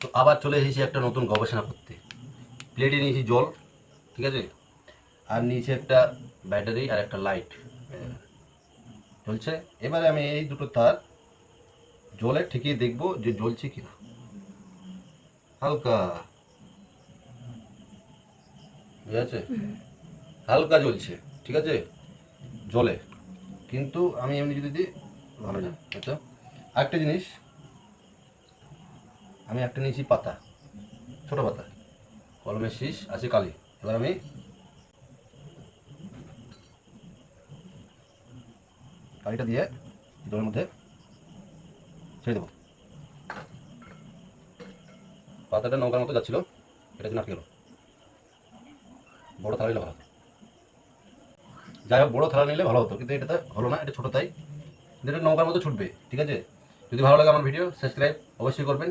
তো আবার চলে এসেছি একটা নতুন গবেষণা করতে। প্লেটে নিয়েছি জল, ঠিক আছে, আর নিয়েছি একটা ব্যাটারি আর একটা লাইট জ্বলছে। এবারে আমি এই দুটো তার জলে ঠেকিয়ে দেখবো যে জ্বলছে কিনা। হালকা, ঠিক আছে, হালকা জ্বলছে, ঠিক আছে, জলে। কিন্তু আমি এমনি যদি দিই ভালো না। আচ্ছা, আরেকটা জিনিস, আমি একটা নিয়েছি পাতা, ছোট পাতা, কলমের শীষ আছে কালি। এবার আমি কালিটা দিয়ে জলের মধ্যে ছেড়ে দেবো। পাতাটা নৌকার মতো যাচ্ছিল, এটা জন্য আটকে গেল। বড় থালা নিলে ভালো হতো। যাই হোক, বড় থালা নিলে ভালো হতো, কিন্তু এটা তো হলো না, এটা ছোটো তাই। কিন্তু এটা নৌকার মতো ছুটবে, ঠিক আছে। যদি ভালো লাগে আমার ভিডিও, সাবস্ক্রাইব অবশ্যই করবেন।